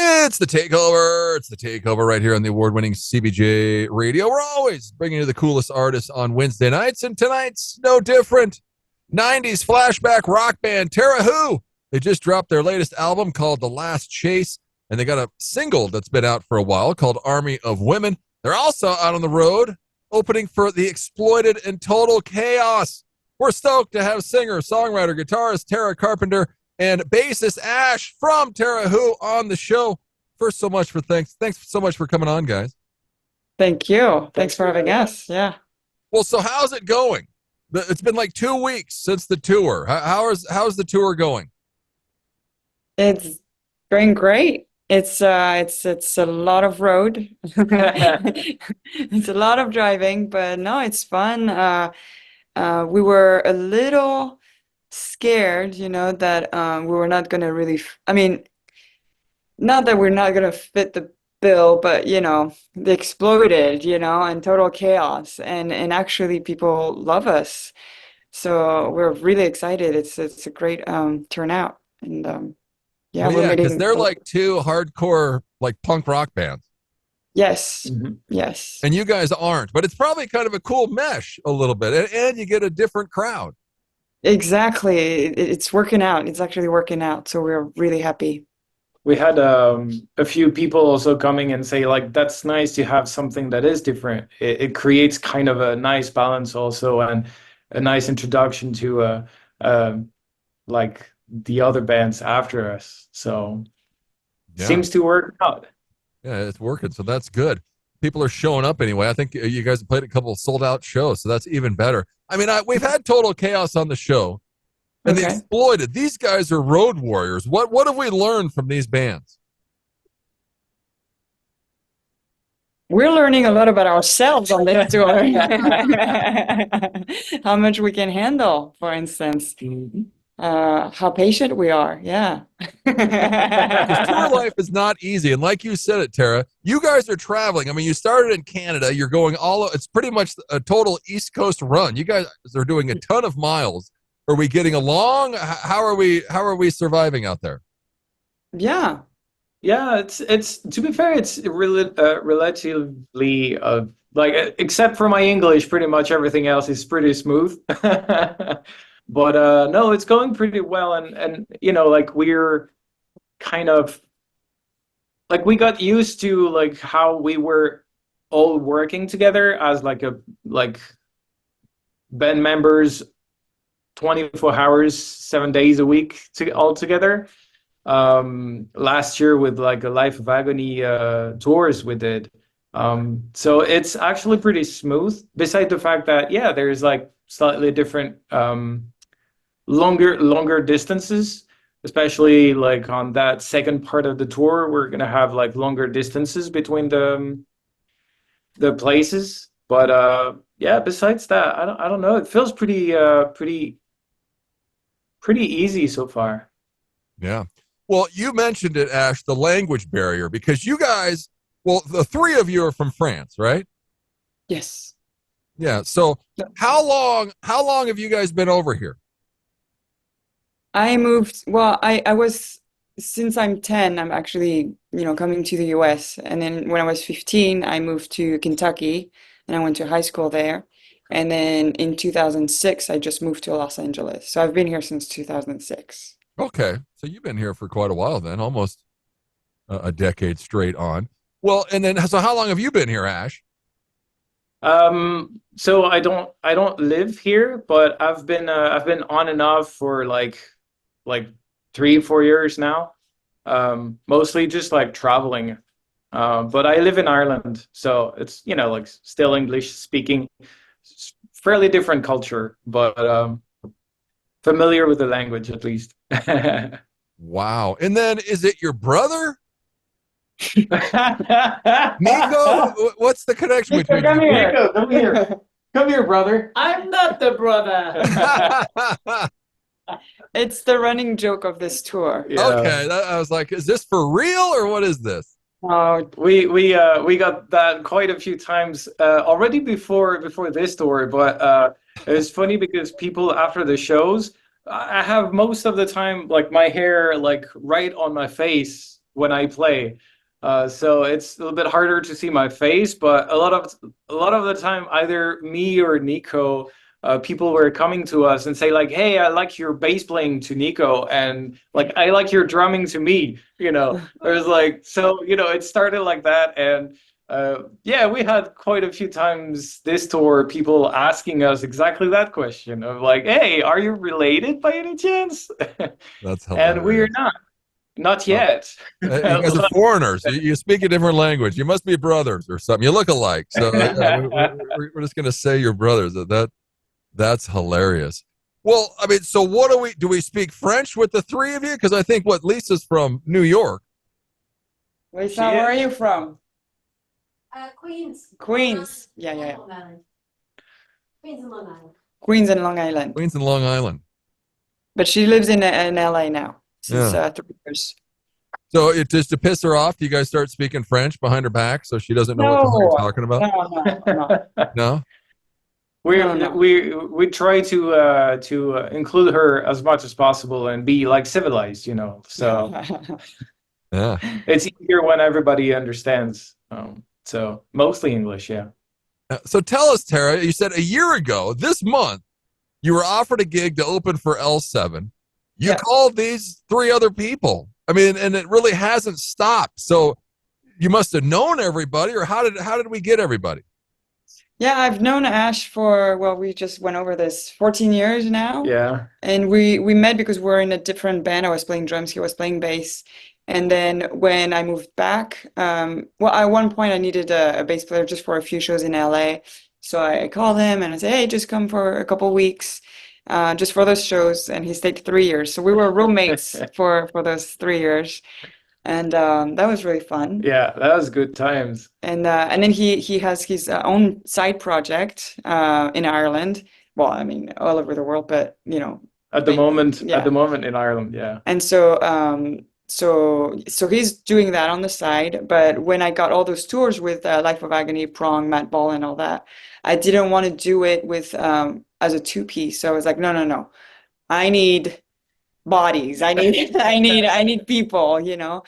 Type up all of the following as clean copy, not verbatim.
It's the Takeover. It's the Takeover right here on the award-winning CBJ Radio. We're always bringing you the coolest artists on Wednesday nights, and tonight's no different. 90s flashback rock band Tarah Who. They just dropped their latest album called The Last Chase, and they got a single that's been out for a while called Army of Women. They're also out on the road opening for The Exploited and Total Chaos. We're stoked to have singer, songwriter, guitarist Tara Carpenter and bassist Ash from Tarah Who on the show. Thanks so much for coming on, guys. Thank you. Thanks for having us. Yeah. Well, so how's it going? It's been like 2 weeks since the tour. How's the tour going? It's going great. It's a lot of road. It's a lot of driving, but no, it's fun. We were a little scared, that we were not going to really, not that we're not going to fit the bill, but they exploded, and total chaos, and actually people love us, so we're really excited. It's a great turnout, and yeah, well, yeah, because they're like two hardcore like punk rock bands. Yes. Mm-hmm. Yes. And you guys aren't, but it's probably kind of a cool mesh a little bit, and you get a different crowd. Exactly. It's working out. It's actually working out. So we're really happy. We had a few people also coming and say, like, that's nice to have something that is different. It creates kind of a nice balance also, and a nice introduction to like the other bands after us. So seems to work out. Yeah, it's working. So that's good. People are showing up anyway. I think you guys have played a couple of sold out shows, so that's even better. We've had Total Chaos on the show, and The Exploited. These guys are road warriors. What have we learned from these bands? We're learning a lot about ourselves on this tour. How much we can handle, for instance. Mm-hmm. How patient we are. Yeah. Tour life is not easy. And like you said it, Tara, you guys are traveling. You started in Canada. You're going it's pretty much a total East Coast run. You guys are doing a ton of miles. Are we getting along? How are we surviving out there? Yeah. Yeah, it's to be fair, it's really relatively like, except for my English, pretty much everything else is pretty smooth. But no, it's going pretty well, and like, we're kind of like, we got used to like how we were all working together as like band members, 24 hours, 7 days a week all together. Last year with like a Life of Agony tours we did. So it's actually pretty smooth, beside the fact that there's like slightly different longer distances, especially like on that second part of the tour. We're gonna have like longer distances between the places, but besides that, I don't know, it feels pretty easy so far. Yeah. Well, you mentioned it, Ash, the language barrier, because you guys, the three of you are from France, right? Yes. Yeah. So how long have you guys been over here? I was, since I'm 10, I'm actually, coming to the US. And then when I was 15, I moved to Kentucky and I went to high school there. And then in 2006, I just moved to Los Angeles. So I've been here since 2006. Okay. So you've been here for quite a while then, almost a decade straight on. Well, and then, so how long have you been here, Ash? So I don't live here, but I've been on and off for like 3-4 years now. Mostly just like traveling. But I live in Ireland, so it's, like, still English speaking, fairly different culture, but familiar with the language at least. Wow. And then, is it your brother? Nico? What's the connection between Come you? here. Nico, come here. Come here, brother. I'm not the brother. It's the running joke of this tour. Yeah. Okay. I was like, is this for real or what is this? We got that quite a few times already before this tour, but it was funny because people after the shows, I have most of the time like my hair like right on my face when I play. So it's a little bit harder to see my face, but a lot of the time, either me or Nico, people were coming to us and say like, "Hey, I like your bass playing to Nico, and like I like your drumming to me." You know, it was like so. You know, it started like that, and yeah, we had quite a few times this tour people asking us exactly that question of like, "Hey, are you related by any chance?" That's And we're hilarious. not Oh, yet. you guys are foreigners. You speak a different language. You must be brothers or something. You look alike. So yeah, we're just gonna say you're brothers. That's hilarious. Well, I mean, so what do we speak French with the three of you? Because I think what Lisa's from New York. Wait, She where are is. you from? Queens. Queens. Yeah, yeah, yeah. Long Island. Queens and Long Island. Queens and Long Island. Queens and Long Island. But she lives in LA now since Yeah. 3 years. So it just to piss her off, do you guys start speaking French behind her back so she doesn't know what the hell you're talking about? No. No? We try to include her as much as possible and be like civilized, you know. So Yeah. it's easier when everybody understands. So mostly English, yeah. So tell us, Tarah, you said a year ago, this month, you were offered a gig to open for L7. You Yeah. called these three other people. I mean, and it really hasn't stopped. So you must have known everybody, or how did we get everybody? Yeah, I've known Ash for, well, we just went over this, 14 years now. Yeah. And we met because we're in a different band. I was playing drums, he was playing bass. And then when I moved back, well, at one point I needed a bass player just for a few shows in LA. So I called him and I said, hey, just come for a couple weeks, just for those shows. And he stayed 3 years. So we were roommates for those 3 years. And that was really fun. Yeah, that was good times. And then he has his own side project in Ireland. Well, I mean, all over the world, but you know, At the moment yeah. in Ireland, yeah. And so so he's doing that on the side. But when I got all those tours with Life of Agony, Prong, Matt Ball, and all that, I didn't want to do it with as a two-piece. So I was like, no. I need bodies. I need I need people, you know.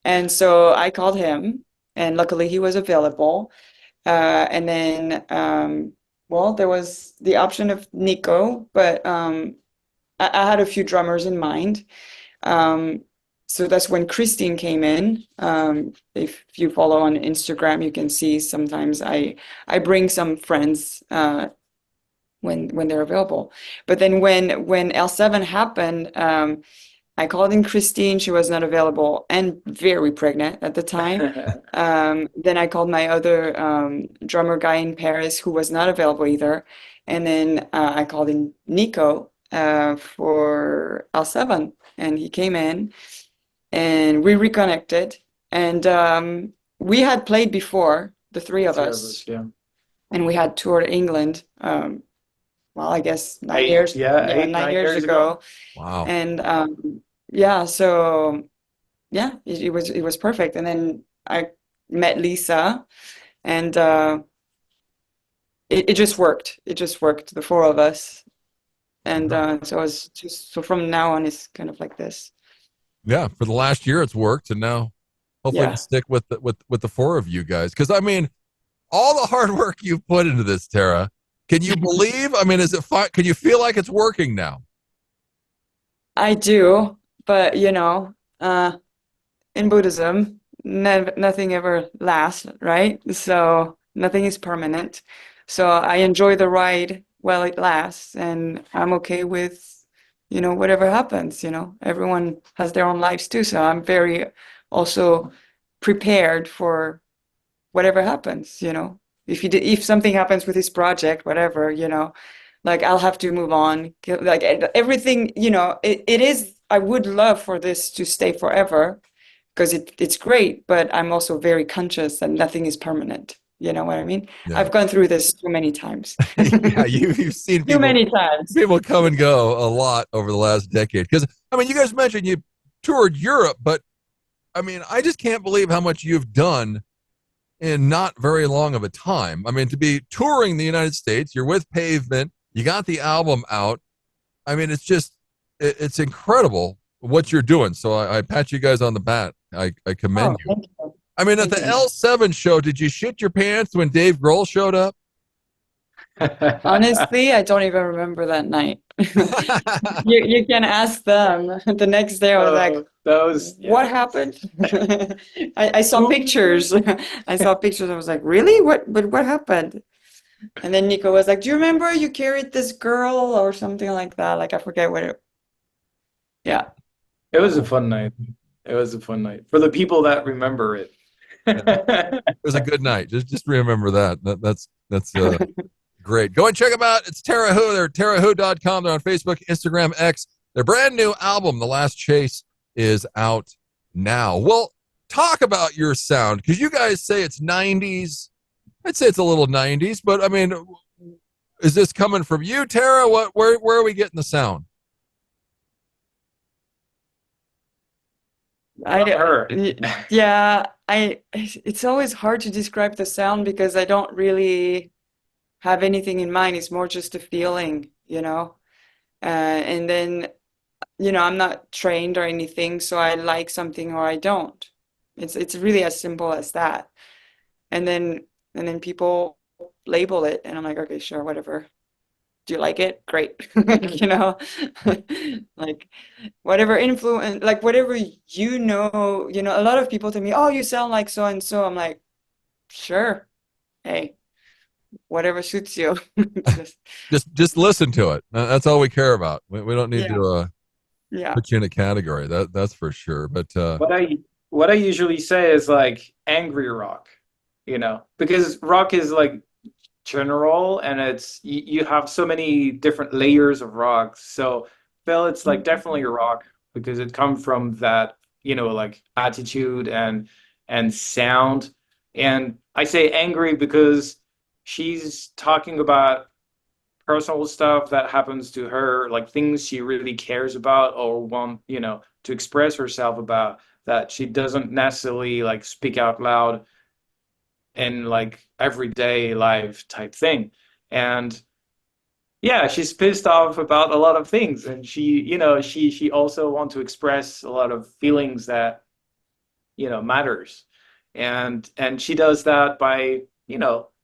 And so I called him, and luckily he was available. And then well, there was the option of Nico, but I had a few drummers in mind. So that's when Christine came in. If you follow on Instagram, you can see sometimes I bring some friends when they're available. But then when L7 happened, I called in Christine. She was not available and very pregnant at the time. Then I called my other drummer guy in Paris who was not available either. And then I called in Nico for L7, and he came in, and we reconnected. And we had played before, the three of us, yeah. and we had toured England. Well, I guess 9 Eight- years, yeah, yeah, eight, 9 years ago. Wow. And yeah, so yeah, it was perfect. And then I met Lisa, and it just worked. It just worked, the four of us. And so I was just, so from now on, it's kind of like this. Yeah, for the last year it's worked, and now hopefully Yeah. to stick with the four of you guys. Because I mean, all the hard work you've put into this, Tarah. Can you believe? I mean, is it fun? Can you feel like it's working now? I do, but you know, in Buddhism, nothing ever lasts, right? So nothing is permanent. So I enjoy the ride while it lasts, and I'm okay with, you know, whatever happens, you know. Everyone has their own lives too, so I'm very also prepared for whatever happens, you know. If something happens with this project, whatever, you know, like I'll have to move on. Like everything, you know, it is, I would love for this to stay forever because it's great, but I'm also very conscious that nothing is permanent. You know what I mean? Yeah. I've gone through this too many times. Yeah, you've seen Too people many times. come and go a lot over the last decade. Because I mean, you guys mentioned you toured Europe, but I mean, I just can't believe how much you've done in not very long of a time. I mean, to be touring the United States, you're with Pavement, you got the album out. I mean, it's just, it's incredible what you're doing. So I pat you guys on the back. I commend you. Thank you. I mean, at the Thank you. L7 show, did you shit your pants when Dave Grohl showed up? Honestly, I don't even remember that night. You can ask them. The next day, I was like, those "What happened?" I saw pictures. I saw pictures. I was like, "Really? What? But what happened?" And then Nico was like, "Do you remember you carried this girl or something like that?" Like I forget what it. Yeah. It was a fun night. It was a fun night for the people that remember it. It was a good night. Just remember that. That's great. Go and check them out. It's Tarah Who. They're tarahwho.com. They're on Facebook, Instagram, X. Their brand new album, The Last Chase, is out now. Well, talk about your sound, because you guys say it's 90s. I'd say it's a little 90s, but I mean, is this coming from you, Tarah? Where are we getting the sound? From her. Yeah, it's always hard to describe the sound because I don't really have anything in mind. It's more just a feeling, you know. And then, I'm not trained or anything, so I like something or I don't. It's really as simple as that. And then people label it, and I'm like, okay, sure, whatever. Do you like it? Great. You know, like whatever influence, like whatever a lot of people tell me, oh, you sound like so and so. I'm like, sure. Hey, whatever suits you. Just listen to it. That's all we care about. We don't need Yeah. to Yeah. put you in a category. That's for sure. But What I usually say is like angry rock, because rock is like general, and it's you have so many different layers of rock. So Phil, it's like definitely rock because it comes from that, like attitude and sound. And I say angry because she's talking about personal stuff that happens to her, like things she really cares about or want, to express herself about, that she doesn't necessarily like speak out loud in like everyday life type thing. And yeah, she's pissed off about a lot of things, and she also wants to express a lot of feelings that matters. And she does that by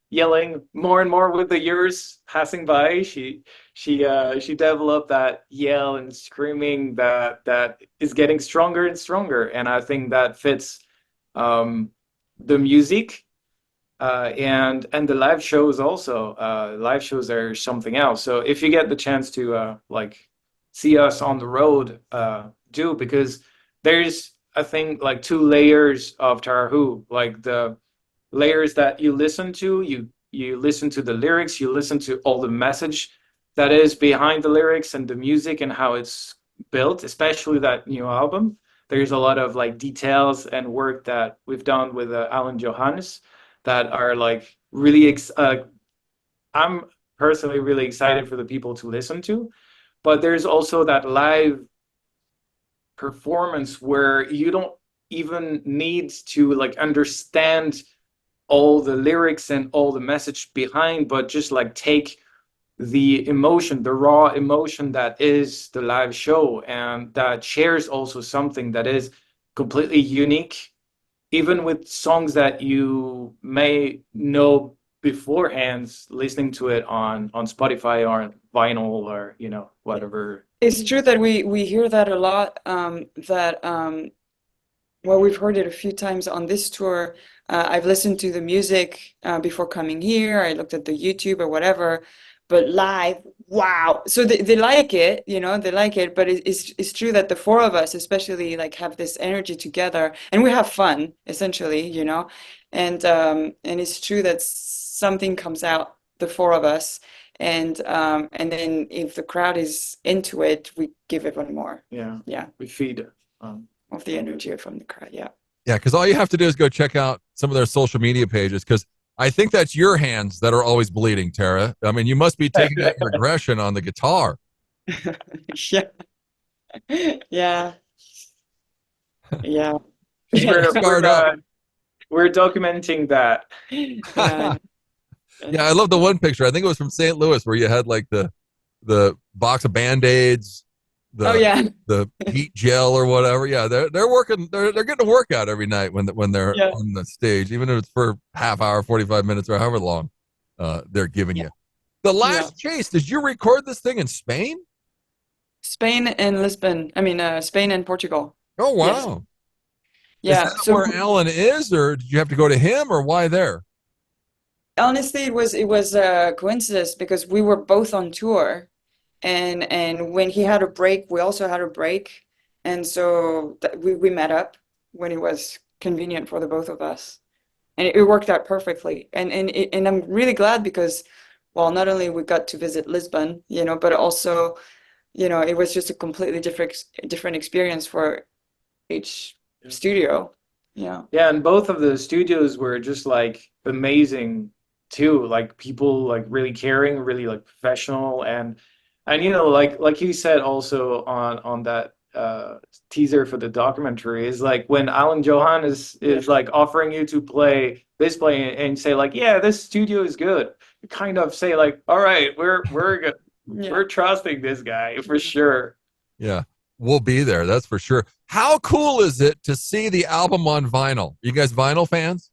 yelling more and more with the years passing by. She developed that yell and screaming that is getting stronger and stronger, and I think that fits the music, and the live shows also. Live shows are something else. So if you get the chance to like see us on the road, do, because there's, I think, like two layers of Tarah Who. Like the layers that you listen to, you listen to the lyrics, you listen to all the message that is behind the lyrics and the music and how it's built, especially that new album. There's a lot of like details and work that we've done with Alan Johannes that are like really I'm personally really excited for the people to listen to. But there's also that live performance where you don't even need to like understand all the lyrics and all the message behind, but just like take the emotion, the raw emotion that is the live show, and that shares also something that is completely unique, even with songs that you may know beforehand, listening to it on Spotify or vinyl or whatever. It's true that we hear that a lot, well, we've heard it a few times on this tour. I've listened to the music before coming here. I looked at the YouTube or whatever, but live, wow. So they like it, they like it, but it's true that the four of us especially like have this energy together and we have fun essentially, and it's true that something comes out, the four of us, and then if the crowd is into it, we give it one more. Yeah, we feed Of the energy from the crowd. Yeah. yeah, because all you have to do is go check out some of their social media pages, because I think that's your hands that are always bleeding, Tarah. I mean, you must be taking out your aggression on the guitar. Yeah. Yeah. Yeah. We're documenting that. Yeah. Yeah, I love the one picture. I think it was from St. Louis where you had like the box of Band-Aids, Oh yeah, the heat gel or whatever. Yeah, they're working. They're getting a workout every night when they're yeah, on the stage, even if it's for half hour, 45 minutes, or however long they're giving yeah, you. The yeah. Last Chase. Did you record this thing in Spain? Spain and Lisbon. I mean, Spain and Portugal. Oh Yes. wow! Is Yeah. that where Alan is, or did you have to go to him, or why there? Honestly, it was a coincidence because we were both on tour, and when he had a break, we also had a break, and so we met up when it was convenient for the both of us, and it worked out perfectly. And I'm really glad because, well, not only we got to visit Lisbon, but also, it was just a completely different experience for each studio. Yeah. Yeah, and both of the studios were just like amazing too. Like people like really caring, really like professional, and like you said also on that teaser for the documentary is like when Alan Johan is like offering you to play this play and say like, yeah, this studio is good. You kind of say like, all right, we're good. Yeah. We're trusting this guy for sure. Yeah, we'll be there. That's for sure. How cool is it to see the album on vinyl? You guys vinyl fans?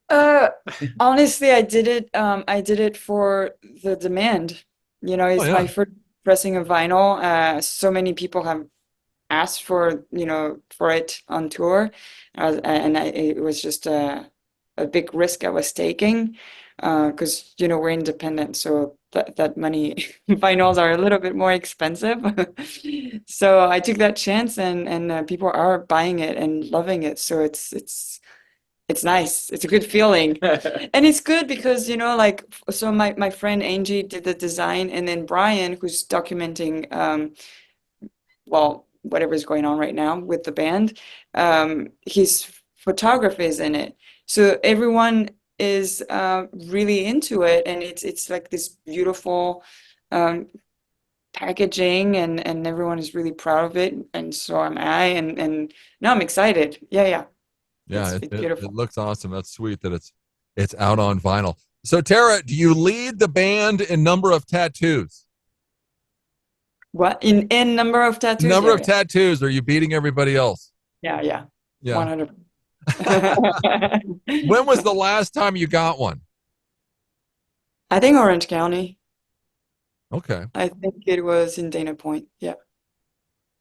Uh, Honestly, I did it for the demand. Oh It's yeah, my first pressing of vinyl. So many people have asked for it on tour, it was just a big risk I was taking, because we're independent, so that money vinyls are a little bit more expensive. So I took that chance, and people are buying it and loving it. So it's nice. It's a good feeling. And it's good because, like, so my friend Angie did the design, and then Brian, who's documenting, well, whatever's going on right now with the band, his photography is in it. So everyone is really into it, and it's like this beautiful um, packaging, and everyone is really proud of it, and so am I, and now I'm excited. Yeah, yeah. yeah. It's It beautiful. looks awesome. That's sweet that it's out on vinyl. So Tara, do you lead the band in number of tattoos? What in number of tattoos? Number Yeah, of yeah, tattoos? Are you beating everybody else? yeah, yeah. Yeah. 100. When was the last time you got one? I think Orange County. Okay. I think it was in Dana Point. Yeah.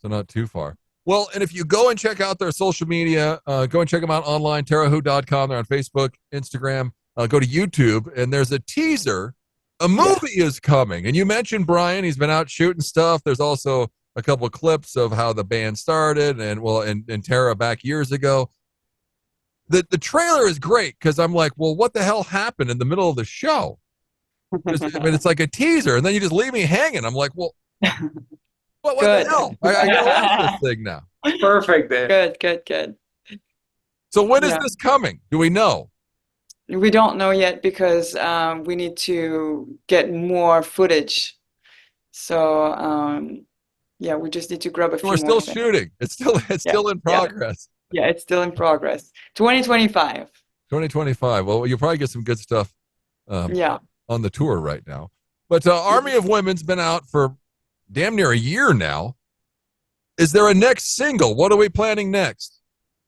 So not too far. Well, and if you go and check out their social media, go and check them out online, tarahwho.com. They're on Facebook, Instagram. Go to YouTube, and there's a teaser. A Yeah. movie is coming. And you mentioned Brian. He's been out shooting stuff. There's also a couple of clips of how the band started and Tara back years ago. The trailer is great because I'm like, well, what the hell happened in the middle of the show? I mean, it's like a teaser, and then you just leave me hanging. I'm like, well, what the Good. hell? I gotta watch this thing now. Perfect then. Good, good, good. So when is Yeah. this coming? Do we know? We don't know yet because we need to get more footage. So yeah, we just need to grab a We're few more still things. shooting. It's Yeah, still in yeah, progress. yeah. It's still in progress. 2025. 2025. Well, you'll probably get some good stuff um, Yeah. on the tour right now. But Army of Women's been out for damn near a year now. Is there a next single? What are we planning next?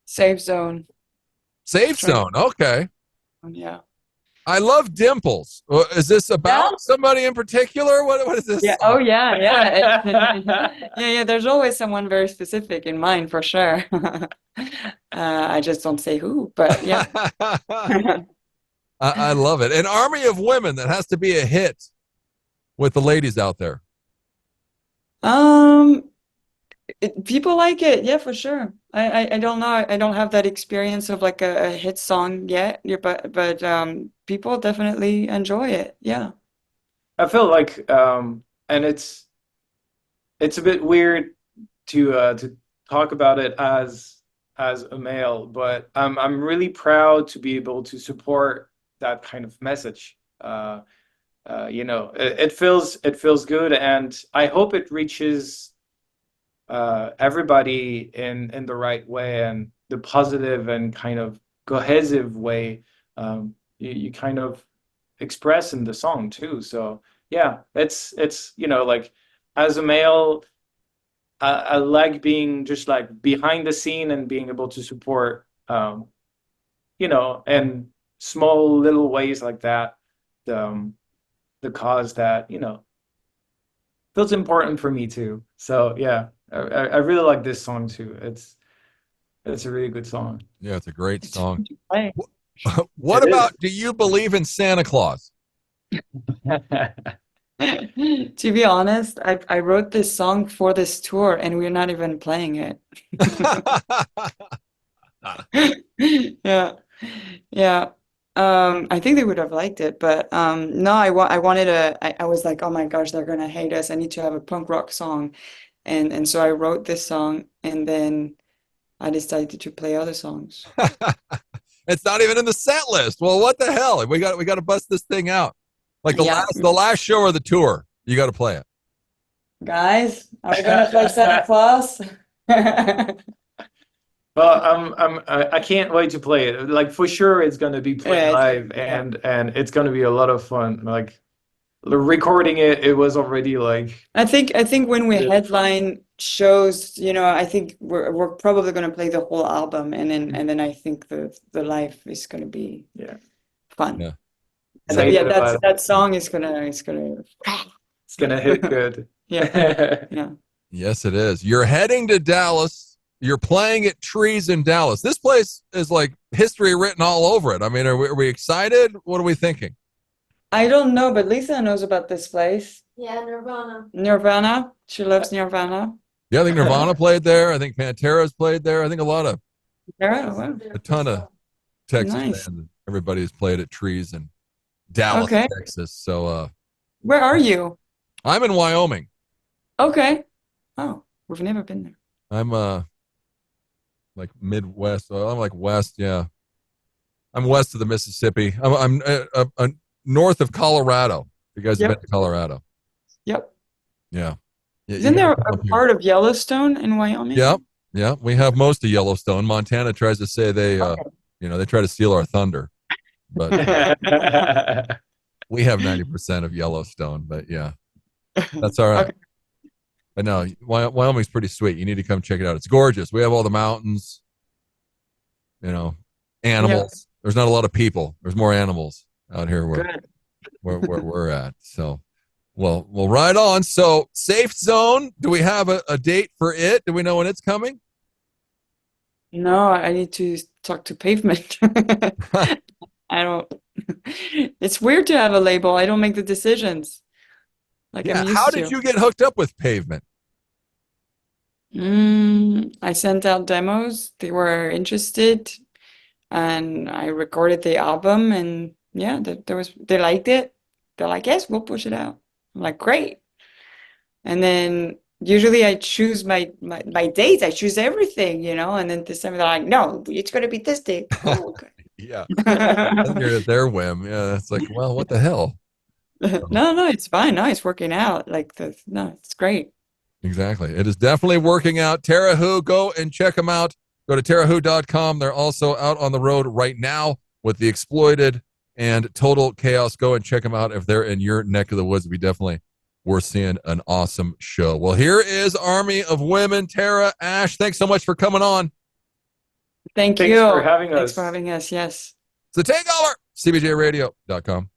Safe zone. Safe Trying. Zone. Okay. Yeah. I love Dimples. Is this Yeah. about somebody in particular? What is this Yeah. song? Oh, yeah. Yeah. Yeah. Yeah. There's always someone very specific in mind for sure. I just don't say who, but yeah. I love it. An army of women that has to be a hit with the ladies out there. Um, People like it, yeah, for sure. I don't know. I don't have that experience of like a hit song yet, yeah, but people definitely enjoy it. Yeah. I feel like and it's a bit weird to talk about it as a male, but I'm really proud to be able to support that kind of message. It feels good, and I hope it reaches everybody in the right way and the positive and kind of cohesive way you kind of express in the song too. So yeah, it's like as a male, I like being just like behind the scene and being able to support, and small little ways like that, the cause that feels important for me too. So yeah, I really like this song too. It's a really good song. Yeah, it's a great song. Right. What It about, is. do you believe in Santa Claus? To be honest, I wrote this song for this tour and we're not even playing it. Yeah. Yeah. I think they would have liked it, but no, I wanted I was like, oh my gosh, they're gonna hate us. I need to have a punk rock song. And so I wrote this song and then I decided to play other songs. It's not even in the set list. Well, what the hell? We got to bust this thing out. Like Yeah. the last show of the tour, you got to play it. Guys, are we gonna play Santa Claus? Well, I can't wait to play it. Like for sure, it's gonna be played Yeah, live, yeah. and it's gonna be a lot of fun. Like recording it, it was already like I think when we Yeah. headline shows, I think we're probably gonna play the whole album and then I think the live is gonna be Yeah. fun. Yeah. So excited yeah, about it. that song is gonna It's gonna hit good. yeah. Yes, it is. You're heading to Dallas. You're playing at Trees in Dallas. This place is like history written all over it. I mean, are we excited? What are we thinking? I don't know, but Lisa knows about this place. Yeah, Nirvana. Nirvana. She loves Nirvana. Yeah, I think Nirvana played there. I think Pantera's played there. I think Yeah, wow. a ton of Texas Nice. bands. Everybody's played at Trees in Dallas, Okay. Texas. So Where are you? I'm in Wyoming. Okay. Oh, we've never been there. I'm like Midwest. I'm like west. Yeah, I'm west of the Mississippi. I'm north of Colorado. You guys have Yep. been to Colorado? Yep. Yeah. Yeah, you Isn't there gotta come a up here. part of Yellowstone in Wyoming? Yeah, yeah. We have most of Yellowstone. Montana tries to say they try to steal our thunder, but we have 90% of Yellowstone. But yeah, that's all right. Okay. But no, Wyoming's pretty sweet. You need to come check it out. It's gorgeous. We have all the mountains, animals. There's not a lot of people. There's more animals out here Good. where we're at. So, well, right on. So, Safe Zone. Do we have a date for it? Do we know when it's coming? No, I need to talk to Pavement. I don't. It's weird to have a label. I don't make the decisions like I'm How used did to. you get hooked up with Pavement? I sent out demos. They were interested, and I recorded the album. And yeah, they liked it. They're like, yes, we'll push it out. I'm like, great. And then usually I choose my dates. I choose everything, and then this time they're like, no, it's gonna be this date. Oh, okay. Yeah, then you're at their whim. Yeah, it's like, well, what the hell? No, it's fine. No, it's working out. No, it's great. Exactly. It is definitely working out. Tarah Who, go and check them out. Go to tarahwho.com. They're also out on the road right now with The Exploited and Total Chaos. Go and check them out if they're in your neck of the woods. We definitely we're seeing an awesome show. Well, here is Army of Women, Tarah Ash. Thanks so much for coming on. Thanks for having us. Thanks for having us. Yes. It's the Takeover, cbjradio.com.